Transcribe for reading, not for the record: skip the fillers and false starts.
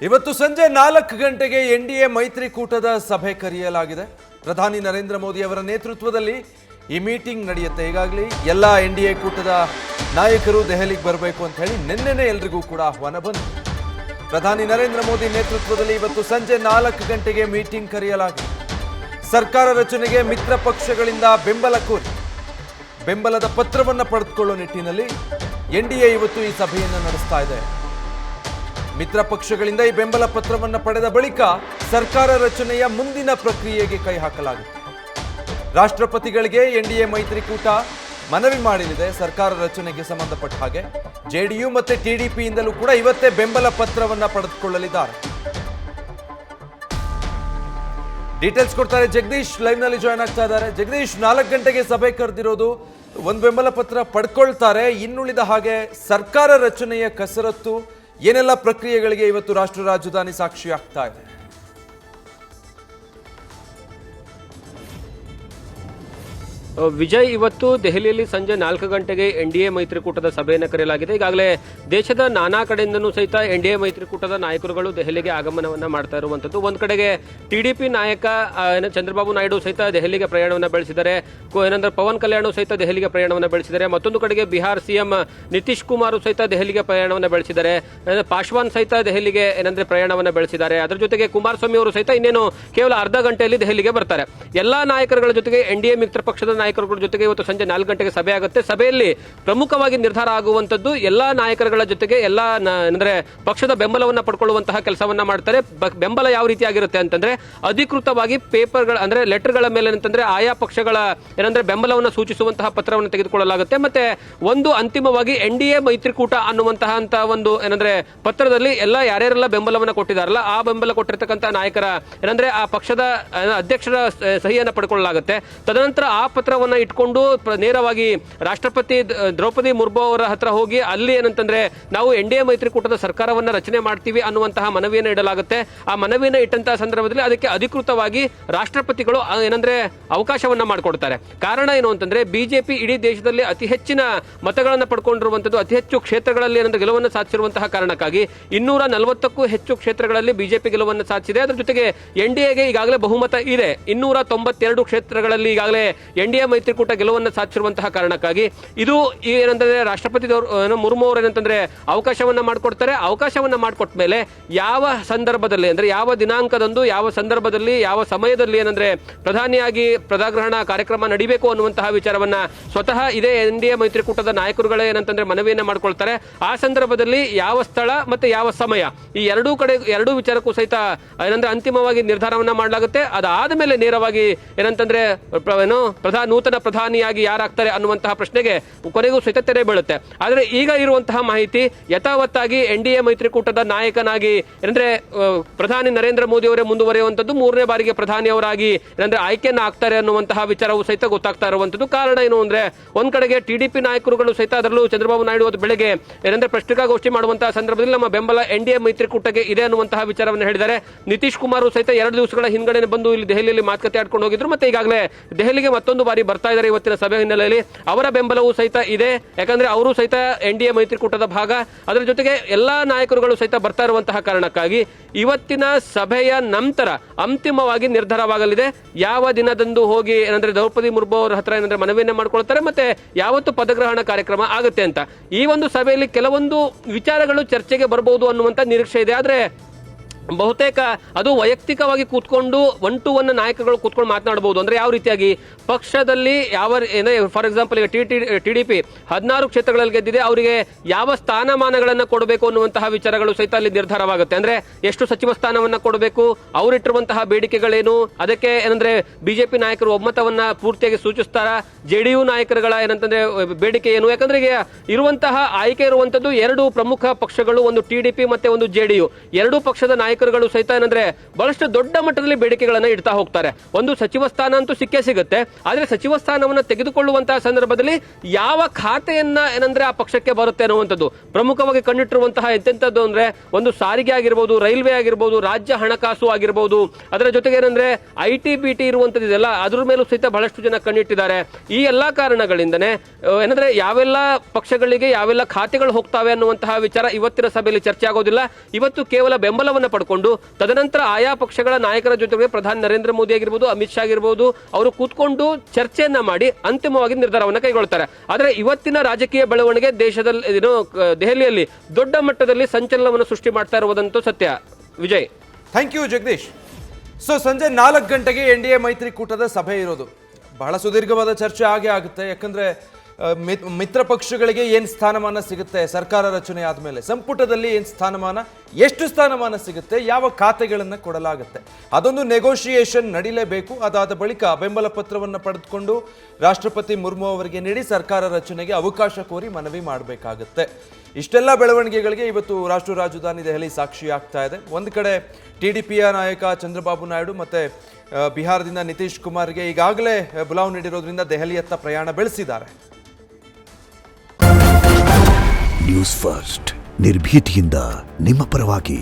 ಇವತ್ತು ಸಂಜೆ 4 ಗಂಟೆಗೆ ಎನ್ಡಿಎ ಮೈತ್ರಿಕೂಟದ ಸಭೆ ಕರೆಯಲಾಗಿದೆ. ಪ್ರಧಾನಿ ನರೇಂದ್ರ ಮೋದಿ ಅವರ ನೇತೃತ್ವದಲ್ಲಿ ಈ ಮೀಟಿಂಗ್ ನಡೆಯುತ್ತೆ. ಈಗಾಗಲೇ ಎಲ್ಲ ಎನ್ಡಿಎ ಕೂಟದ ನಾಯಕರು ದೆಹಲಿಗೆ ಬರಬೇಕು ಅಂತ ಹೇಳಿ ನಿನ್ನೆನೇ ಎಲ್ರಿಗೂ ಕೂಡ ಆಹ್ವಾನ ಬಂತು. ಪ್ರಧಾನಿ ನರೇಂದ್ರ ಮೋದಿ ನೇತೃತ್ವದಲ್ಲಿ ಇವತ್ತು ಸಂಜೆ 4 ಗಂಟೆಗೆ ಮೀಟಿಂಗ್ ಕರೆಯಲಾಗಿದೆ. ಸರ್ಕಾರ ರಚನೆಗೆ ಮಿತ್ರ ಪಕ್ಷಗಳಿಂದ ಬೆಂಬಲ ಕೋರಿ ಬೆಂಬಲದ ಪತ್ರವನ್ನು ಪಡೆದುಕೊಳ್ಳೋ ನಿಟ್ಟಿನಲ್ಲಿ ಎನ್ಡಿಎ ಇವತ್ತು ಈ ಸಭೆಯನ್ನು ನಡೆಸ್ತಾ ಇದೆ. ಮಿತ್ರ ಪಕ್ಷಗಳಿಂದ ಈ ಬೆಂಬಲ ಪತ್ರವನ್ನು ಪಡೆದ ಬಳಿಕ ಸರ್ಕಾರ ರಚನೆಯ ಮುಂದಿನ ಪ್ರಕ್ರಿಯೆಗೆ ಕೈ ಹಾಕಲಾಗುತ್ತೆ. ರಾಷ್ಟ್ರಪತಿಗಳಿಗೆ ಎನ್ಡಿಎ ಮೈತ್ರಿಕೂಟ ಮನವಿ ಮಾಡಲಿದೆ. ಸರ್ಕಾರ ರಚನೆಗೆ ಸಂಬಂಧಪಟ್ಟ ಹಾಗೆ ಜೆಡಿಯು ಮತ್ತೆ ಟಿಡಿಪಿಯಿಂದಲೂ ಕೂಡ ಇವತ್ತೇ ಬೆಂಬಲ ಪತ್ರವನ್ನು ಪಡೆದುಕೊಳ್ಳಲಿದ್ದಾರೆ. ಡೀಟೇಲ್ಸ್ ಕೊಡ್ತಾರೆ ಜಗದೀಶ್, ಲೈವ್ ನಲ್ಲಿ ಜಾಯ್ನ್ ಆಗ್ತಾ ಇದ್ದಾರೆ. ಜಗದೀಶ್, 4 ಗಂಟೆಗೆ ಸಭೆ ಕರೆದಿರೋದು, ಒಂದು ಬೆಂಬಲ ಪತ್ರ ಪಡ್ಕೊಳ್ತಾರೆ. ಇನ್ನುಳಿದ ಹಾಗೆ ಸರ್ಕಾರ ರಚನೆಯ ಕಸರತ್ತು ಏನೆಲ್ಲ ಪ್ರಕ್ರಿಯೆಗಳಿಗೆ ಇವತ್ತು ರಾಷ್ಟ್ರ ರಾಜಧಾನಿ ಸಾಕ್ಷಿ ಆಗ್ತಾ ಇದೆ? ವಿಜಯ್, ಇವತ್ತು ದೆಹಲಿಯಲ್ಲಿ ಸಂಜೆ 4 ಗಂಟೆಗೆ ಎನ್ಡಿಎ ಮೈತ್ರಿಕೂಟದ ಸಭೆಯನ್ನು ಕರೆಯಲಾಗಿದೆ. ಈಗಾಗಲೇ ದೇಶದ ನಾನಾ ಕಡೆಯಿಂದನೂ ಸಹಿತ ಎನ್ಡಿಎ ಮೈತ್ರಿಕೂಟದ ನಾಯಕರುಗಳು ದೆಹಲಿಗೆ ಆಗಮನವನ್ನ ಮಾಡ್ತಾ ಇರುವಂತದ್ದು. ಒಂದ್ ಕಡೆಗೆ ಟಿಡಿಪಿ ನಾಯಕ ಚಂದ್ರಬಾಬು ನಾಯ್ಡು ಸಹಿತ ದೆಹಲಿಗೆ ಪ್ರಯಾಣವನ್ನು ಬೆಳೆಸಿದ್ದಾರೆ. ಏನಂದ್ರೆ ಪವನ್ ಕಲ್ಯಾಣ್ ಸಹಿತ ದೆಹಲಿಗೆ ಪ್ರಯಾಣವನ್ನು ಬೆಳೆಸಿದ್ದಾರೆ. ಮತ್ತೊಂದು ಕಡೆಗೆ ಬಿಹಾರ್ ಸಿಎಂ ನಿತೀಶ್ ಕುಮಾರ್ ಸಹಿತ ದೆಹಲಿಗೆ ಪ್ರಯಾಣವನ್ನು ಬೆಳೆಸಿದ್ದಾರೆ. ಪಾಶ್ವಾನ್ ಸಹಿತ ದೆಹಲಿಗೆ ಏನಂದ್ರೆ ಪ್ರಯಾಣವನ್ನು ಬೆಳೆಸಿದ್ದಾರೆ. ಅದರ ಜೊತೆಗೆ ಕುಮಾರಸ್ವಾಮಿ ಅವರು ಸಹಿತ ಇನ್ನೇನು ಕೇವಲ ಅರ್ಧ ಗಂಟೆಯಲ್ಲಿ ದೆಹಲಿಗೆ ಬರ್ತಾರೆ. ಎಲ್ಲಾ ನಾಯಕರುಗಳ ಜೊತೆಗೆ ಎನ್ಡಿಎ ಮಿತ್ರ ಪಕ್ಷದ ನಾಯಕರುಗಳ ಜೊತೆಗೆ ಇವತ್ತು ಸಂಜೆ 4 ಗಂಟೆಗೆ ಸಭೆ ಆಗುತ್ತೆ. ಸಭೆಯಲ್ಲಿ ಪ್ರಮುಖವಾಗಿ ನಿರ್ಧಾರ ಆಗುವಂತದ್ದು ಎಲ್ಲಾ ನಾಯಕರುಗಳ ಜೊತೆಗೆ ಎಲ್ಲಾ ಅಂದ್ರೆ ಪಕ್ಷದ ಬೆಂಬಲವನ್ನ ಪಡ್ಕೊಳ್ಳುವಂತಹ ಕೆಲಸವನ್ನ ಮಾಡ್ತಾರೆ. ಬೆಂಬಲ ಯಾವ ರೀತಿಯಾಗಿರುತ್ತೆ ಅಂತಂದ್ರೆ ಅಧಿಕೃತವಾಗಿ ಪೇಪರ್ಗಳ ಅಂದ್ರೆ ಲೆಟರ್ಗಳ ಮೇಲೆ ಅಂತಂದ್ರೆ ಆಯಾ ಪಕ್ಷಗಳ ಏನಂದ್ರೆ ಬೆಂಬಲವನ್ನ ಸೂಚಿಸುವಂತಹ ಪತ್ರವನ್ನು ತೆಗೆದುಕೊಳ್ಳಲಾಗುತ್ತೆ. ಮತ್ತೆ ಒಂದು ಅಂತಿಮವಾಗಿ ಎನ್ಡಿಎ ಮೈತ್ರಿಕೂಟ ಅನ್ನುವಂತಹ ಒಂದು ಏನಂದ್ರೆ ಪತ್ರದಲ್ಲಿ ಎಲ್ಲ ಯಾರ್ಯಾರೆಲ್ಲ ಬೆಂಬಲವನ್ನ ಕೊಟ್ಟಿದಾರಲ್ಲ ಆ ಬೆಂಬಲ ಕೊಟ್ಟಿರ್ತಕ್ಕಂಥ ನಾಯಕರ ಏನಂದ್ರೆ ಆ ಪಕ್ಷದ ಅಧ್ಯಕ್ಷರ ಸಹಿಯನ್ನ ಪಡ್ಕೊಳ್ಳಲಾಗುತ್ತೆ. ತದನಂತರ ಆ ಪತ್ರವನ್ನ ಇಟ್ಕೊಂಡು ನೇರವಾಗಿ ರಾಷ್ಟ್ರಪತಿ ದ್ರೌಪದಿ ಮುರ್ಮು ಅವರ ಹತ್ರ ಹೋಗಿ ಅಲ್ಲಿ ಏನಂತಂದ್ರೆ ನಾವು ಎನ್ಡಿಎ ಮೈತ್ರಿಕೂಟದ ಸರ್ಕಾರವನ್ನ ರಚನೆ ಮಾಡ್ತೀವಿ ಅನ್ನುವಂತಹ ಮನವಿಯನ್ನು ಇಡಲಾಗುತ್ತೆ. ಆ ಮನವಿಯನ್ನು ಇಟ್ಟಂತಹ ಸಂದರ್ಭದಲ್ಲಿ ಅದಕ್ಕೆ ಅಧಿಕೃತವಾಗಿ ರಾಷ್ಟ್ರಪತಿಗಳು ಏನಂದ್ರೆ ಅವಕಾಶವನ್ನ ಮಾಡಿಕೊಡ್ತಾರೆ. ಕಾರಣ ಏನು ಅಂತಂದ್ರೆ ಬಿಜೆಪಿ ಇಡೀ ದೇಶದಲ್ಲಿ ಅತಿ ಹೆಚ್ಚಿನ ಮತಗಳನ್ನು ಪಡ್ಕೊಂಡಿರುವಂತದ್ದು, ಅತಿ ಹೆಚ್ಚು ಕ್ಷೇತ್ರಗಳಲ್ಲಿ ಏನಂದ್ರೆ ಗೆಲುವನ್ನು ಸಾಧಿಸಿರುವಂತಹ ಕಾರಣಕ್ಕಾಗಿ 240ಕ್ಕೂ ಹೆಚ್ಚು ಕ್ಷೇತ್ರಗಳಲ್ಲಿ ಬಿಜೆಪಿ ಗೆಲುವನ್ನು ಸಾಧಿಸಿದೆ. ಅದರ ಜೊತೆಗೆ ಎನ್ಡಿಎಗೆ ಈಗಾಗಲೇ ಬಹುಮತ ಇದೆ. 292 ಕ್ಷೇತ್ರಗಳಲ್ಲಿ ಈಗಾಗಲೇ ಎನ್ಡಿಎ ಮೈತ್ರಿಕೂಟ ಗೆಲುವನ್ನು ಸಾಧಿಸಿರುವಂತಹ ಕಾರಣಕ್ಕಾಗಿ ಇದು ಏನಂತಂದ್ರೆ ರಾಷ್ಟ್ರಪತಿ ಮುರ್ಮು ಅವರು ಏನಂತಂದ್ರೆ ಅವಕಾಶವನ್ನ ಮಾಡಿಕೊಡ್ತಾರೆ. ಅವಕಾಶವನ್ನ ಮಾಡಿಕೊಟ್ಟ ಮೇಲೆ ಯಾವ ಸಂದರ್ಭದಲ್ಲಿ ಅಂದ್ರೆ ಯಾವ ದಿನಾಂಕದಂದು ಯಾವ ಸಂದರ್ಭದಲ್ಲಿ ಯಾವ ಸಮಯದಲ್ಲಿ ಏನಂದ್ರೆ ಪ್ರಧಾನಿಯಾಗಿ ಪದಗ್ರಹಣ ಕಾರ್ಯಕ್ರಮ ನಡೀಬೇಕು ಅನ್ನುವಂತಹ ವಿಚಾರವನ್ನ ಸ್ವತಃ ಇದೇ ಎನ್ಡಿಎ ಮೈತ್ರಿಕೂಟದ ನಾಯಕರುಗಳೇ ಏನಂತಂದ್ರೆ ಮನವಿಯನ್ನ ಮಾಡ್ಕೊಳ್ತಾರೆ. ಆ ಸಂದರ್ಭದಲ್ಲಿ ಯಾವ ಸ್ಥಳ ಮತ್ತೆ ಯಾವ ಸಮಯ ಈ ಎರಡೂ ವಿಚಾರಕ್ಕೂ ಸಹಿತ ಏನಂದ್ರೆ ಅಂತಿಮವಾಗಿ ನಿರ್ಧಾರವನ್ನ ಮಾಡಲಾಗುತ್ತೆ. ಅದಾದ ಮೇಲೆ ನೇರವಾಗಿ ಏನಂತಂದ್ರೆ ನೂತನ ಪ್ರಧಾನಿಯಾಗಿ ಯಾರಾಗ್ತಾರೆ ಅನ್ನುವಂತಹ ಪ್ರಶ್ನೆಗೆ ಕೊನೆಗೂ ಸಹಿತ ತೆರೆ ಬೀಳುತ್ತೆ. ಆದರೆ ಈಗ ಇರುವಂತಹ ಮಾಹಿತಿ ಯಥಾವತ್ತಾಗಿ ಎನ್ಡಿಎ ಮೈತ್ರಿಕೂಟದ ನಾಯಕನಾಗಿ ಏನಂದ್ರೆ ಪ್ರಧಾನಿ ನರೇಂದ್ರ ಮೋದಿ ಅವರೇ ಮುಂದುವರಿಯುವಂತದ್ದು, 3ನೇ ಬಾರಿಗೆ ಪ್ರಧಾನಿ ಅವರಾಗಿ ಏನಂದ್ರೆ ಆಯ್ಕೆಯನ್ನ ಆಗ್ತಾರೆ ಅನ್ನುವಂತಹ ವಿಚಾರವು ಸಹಿತ ಗೊತ್ತಾಗ್ತಾ ಇರುವಂತದ್ದು. ಕಾರಣ ಏನು ಅಂದ್ರೆ ಒಂದ್ ಕಡೆಗೆ ಟಿಡಿಪಿ ನಾಯಕರುಗಳು ಸಹಿತ ಅದರಲ್ಲೂ ಚಂದ್ರಬಾಬು ನಾಯ್ಡು ಅವತ್ತು ಬೆಳಗ್ಗೆ ಏನಂದ್ರೆ ಪತ್ರಿಕಾಗೋಷ್ಠಿ ಮಾಡುವಂತಹ ಸಂದರ್ಭದಲ್ಲಿ ನಮ್ಮ ಬೆಂಬಲ ಎನ್ಡಿಎ ಮೈತ್ರಿಕೂಟಕ್ಕೆ ಇದೆ ಅನ್ನುವಂತಹ ವಿಚಾರವನ್ನು ಹೇಳಿದ್ದಾರೆ. ನಿತೀಶ್ ಕುಮಾರ್ ಸಹಿತ 2 ದಿವಸಗಳ ಹಿಂದ್ಗಡೆ ಬಂದು ಇಲ್ಲಿ ದೆಹಲಿಯಲ್ಲಿ ಮಾತುಕತೆ ಆಡ್ಕೊಂಡು ಹೋಗಿದ್ರು. ಮತ್ತೆ ಈಗಾಗಲೇ ದೆಹಲಿಗೆ ಮತ್ತೊಂದು ಬಾರಿ ಬರ್ತಾ ಇದ್ದಾರೆ. ಇವತ್ತಿನ ಸಭೆ ಹಿನ್ನೆಲೆಯಲ್ಲಿ ಅವರ ಬೆಂಬಲವೂ ಸಹಿತ ಇದೆ. ಯಾಕಂದ್ರೆ ಅವರು ಸಹಿತ ಎನ್ಡಿಎ ಮೈತ್ರಿಕೂಟದ ಭಾಗ. ಅದರ ಜೊತೆಗೆ ಎಲ್ಲಾ ನಾಯಕರುಗಳು ಸಹಿತ ಬರ್ತಾ ಇರುವಂತಹ ಕಾರಣಕ್ಕಾಗಿ ಇವತ್ತಿನ ಸಭೆಯ ನಂತರ ಅಂತಿಮವಾಗಿ ನಿರ್ಧಾರವಾಗಲಿದೆ ಯಾವ ದಿನದಂದು ಹೋಗಿ ಏನಂದ್ರೆ ದ್ರೌಪದಿ ಮುರ್ಮು ಅವರ ಹತ್ರ ಏನಂದ್ರೆ ಮನವಿಯನ್ನ ಮಾಡ್ಕೊಳ್ತಾರೆ ಮತ್ತೆ ಯಾವತ್ತು ಪದಗ್ರಹಣ ಕಾರ್ಯಕ್ರಮ ಆಗುತ್ತೆ ಅಂತ. ಈ ಒಂದು ಸಭೆಯಲ್ಲಿ ಕೆಲವೊಂದು ವಿಚಾರಗಳು ಚರ್ಚೆಗೆ ಬರಬಹುದು ಅನ್ನುವಂತ ನಿರೀಕ್ಷೆ ಇದೆ. ಆದ್ರೆ ಬಹುತೇಕ ಅದು ವೈಯಕ್ತಿಕವಾಗಿ ಕೂತ್ಕೊಂಡು 1-to-1 ನಾಯಕರುಗಳು ಕೂತ್ಕೊಂಡು ಮಾತನಾಡಬಹುದು. ಅಂದ್ರೆ ಯಾವ ರೀತಿಯಾಗಿ ಪಕ್ಷದಲ್ಲಿ ಯಾವ ಫಾರ್ ಎಕ್ಸಾಂಪಲ್ ಈಗ ಟಿಡಿಪಿ 16 ಕ್ಷೇತ್ರಗಳಲ್ಲಿ ಗೆದ್ದಿದೆ, ಅವರಿಗೆ ಯಾವ ಸ್ಥಾನಮಾನಗಳನ್ನ ಕೊಡಬೇಕು ಅನ್ನುವಂತಹ ವಿಚಾರಗಳು ಸಹಿತ ಅಲ್ಲಿ ನಿರ್ಧಾರವಾಗುತ್ತೆ. ಅಂದ್ರೆ ಎಷ್ಟು ಸಚಿವ ಸ್ಥಾನವನ್ನ ಕೊಡಬೇಕು, ಅವರಿಟ್ಟಿರುವಂತಹ ಬೇಡಿಕೆಗಳೇನು, ಅದಕ್ಕೆ ಏನಂದ್ರೆ ಬಿಜೆಪಿ ನಾಯಕರು ಒಮ್ಮತವನ್ನ ಪೂರ್ತಿಯಾಗಿ ಸೂಚಿಸ್ತಾರ, ಜೆಡಿಯು ನಾಯಕರುಗಳ ಏನಂತಂದ್ರೆ ಬೇಡಿಕೆ ಏನು. ಯಾಕಂದ್ರೆ ಈಗ ಇರುವಂತಹ ಆಯ್ಕೆ ಇರುವಂತದ್ದು 2 ಪ್ರಮುಖ ಪಕ್ಷಗಳು, ಒಂದು ಟಿಡಿಪಿ ಮತ್ತೆ ಒಂದು ಜೆಡಿಯು. 2 ಪಕ್ಷದ ನಾಯಕರು ನಾಯಕರುಗಳು ಸಹಿತ ಏನಂದ್ರೆ ಬಹಳಷ್ಟು ದೊಡ್ಡ ಮಟ್ಟದಲ್ಲಿ ಬೇಡಿಕೆಗಳನ್ನ ಇಡ್ತಾ ಹೋಗ್ತಾರೆ. ಒಂದು ಸಚಿವ ಸ್ಥಾನ ಅಂತೂ ಸಿಕ್ಕೇ ಸಿಗುತ್ತೆ, ಆದ್ರೆ ಸಚಿವ ಸ್ಥಾನವನ್ನು ತೆಗೆದುಕೊಳ್ಳುವಂತಹ ಸಂದರ್ಭದಲ್ಲಿ ಯಾವ ಖಾತೆಯನ್ನ ಏನಂದ್ರೆ ಆ ಪಕ್ಷಕ್ಕೆ ಬರುತ್ತೆ ಅನ್ನುವಂಥದ್ದು ಪ್ರಮುಖವಾಗಿ ಕಂಡಿಟ್ಟಿರುವಂತಹ ಎಂತೆಂಥದ್ದು ಅಂದ್ರೆ ಒಂದು ಸಾರಿಗೆ ಆಗಿರ್ಬೋದು, ರೈಲ್ವೆ ಆಗಿರ್ಬೋದು, ರಾಜ್ಯ ಹಣಕಾಸು ಆಗಿರ್ಬೋದು, ಅದರ ಜೊತೆಗೆ ಏನಂದ್ರೆ IT BT ಇರುವಂತದ್ದೆಲ್ಲ ಅದ್ರ ಮೇಲೂ ಸಹಿತ ಬಹಳಷ್ಟು ಜನ ಕಣ್ಣಿಟ್ಟಿದ್ದಾರೆ. ಈ ಎಲ್ಲಾ ಕಾರಣಗಳಿಂದನೇ ಏನಂದ್ರೆ ಯಾವೆಲ್ಲ ಪಕ್ಷಗಳಿಗೆ ಯಾವೆಲ್ಲ ಖಾತೆಗಳು ಹೋಗ್ತಾವೆ ಅನ್ನುವಂತಹ ವಿಚಾರ ಇವತ್ತಿನ ಸಭೆಯಲ್ಲಿ ಚರ್ಚೆ ಆಗೋದಿಲ್ಲ. ಇವತ್ತು ಕೇವಲ ಬೆಂಬಲವನ್ನು ಪಡ್ಕೊಂಡು ತದನಂತರ ಆಯಾ ಪಕ್ಷಗಳ ನಾಯಕರ ಜೊತೆಗೆ ಪ್ರಧಾನಿ ನರೇಂದ್ರ ಮೋದಿ ಆಗಿರ್ಬೋದು, ಅಮಿತ್ ಶಾ ಆಗಿರ್ಬೋದು, ಅವರು ಕೂತ್ಕೊಂಡು ಚರ್ಚೆಯನ್ನ ಮಾಡಿ ಅಂತಿಮವಾಗಿ ನಿರ್ಧಾರವನ್ನು ಕೈಗೊಳ್ತಾರೆ. ಆದರೆ ಇವತ್ತಿನ ರಾಜಕೀಯ ಬೆಳವಣಿಗೆ ದೇಶದಲ್ಲಿ ದೆಹಲಿಯಲ್ಲಿ ದೊಡ್ಡ ಮಟ್ಟದಲ್ಲಿ ಸಂಚಲನವನ್ನು ಸೃಷ್ಟಿ ಮಾಡ್ತಾ ಇರುವುದಂತೂ ಸತ್ಯ. Vijay, thank you Jagadish. So ಸಂಜೆ 4 ಗಂಟೆಗೆ NDA ಮೈತ್ರಿಕೂಟದ ಸಭೆ ಇರೋದು. ಬಹಳ ಸುದೀರ್ಘವಾದ ಚರ್ಚೆ ಆಗೇ ಆಗುತ್ತೆ. ಯಾಕಂದ್ರೆ ಮಿತ್ರ ಪಕ್ಷಗಳಿಗೆ ಏನು ಸ್ಥಾನಮಾನ ಸಿಗುತ್ತೆ ಸರ್ಕಾರ ರಚನೆ ಆದಮೇಲೆ, ಸಂಪುಟದಲ್ಲಿ ಏನು ಸ್ಥಾನಮಾನ, ಎಷ್ಟು ಸ್ಥಾನಮಾನ ಸಿಗುತ್ತೆ, ಯಾವ ಖಾತೆಗಳನ್ನು ಕೊಡಲಾಗುತ್ತೆ, ಅದೊಂದು ನೆಗೋಷಿಯೇಷನ್ ನಡೀಲೇಬೇಕು. ಅದಾದ ಬಳಿಕ ಬೆಂಬಲ ಪತ್ರವನ್ನು ಪಡೆದುಕೊಂಡು ರಾಷ್ಟ್ರಪತಿ ಮುರ್ಮು ಅವರಿಗೆ ನೀಡಿ ಸರ್ಕಾರ ರಚನೆಗೆ ಅವಕಾಶ ಕೋರಿ ಮನವಿ ಮಾಡಬೇಕಾಗುತ್ತೆ. ಇಷ್ಟೆಲ್ಲ ಬೆಳವಣಿಗೆಗಳಿಗೆ ಇವತ್ತು ರಾಷ್ಟ್ರ ರಾಜಧಾನಿ ದೆಹಲಿ ಸಾಕ್ಷಿ ಆಗ್ತಾ ಇದೆ. ಒಂದು ಕಡೆ TDPಯ ನಾಯಕ ಚಂದ್ರಬಾಬು ನಾಯ್ಡು ಮತ್ತೆ ಬಿಹಾರದಿಂದ ನಿತೀಶ್ ಕುಮಾರ್ಗೆ ಈಗಾಗಲೇ ಬುಲಾವ್ ನೀಡಿರೋದ್ರಿಂದ ದೆಹಲಿಯತ್ತ ಪ್ರಯಾಣ ಬೆಳೆಸಿದ್ದಾರೆ. ನ್ಯೂಸ್ ಫಸ್ಟ್ ನಿರ್ಭೀತಿಯಿಂದ ನಿಮ್ಮ ಪರವಾಗಿ.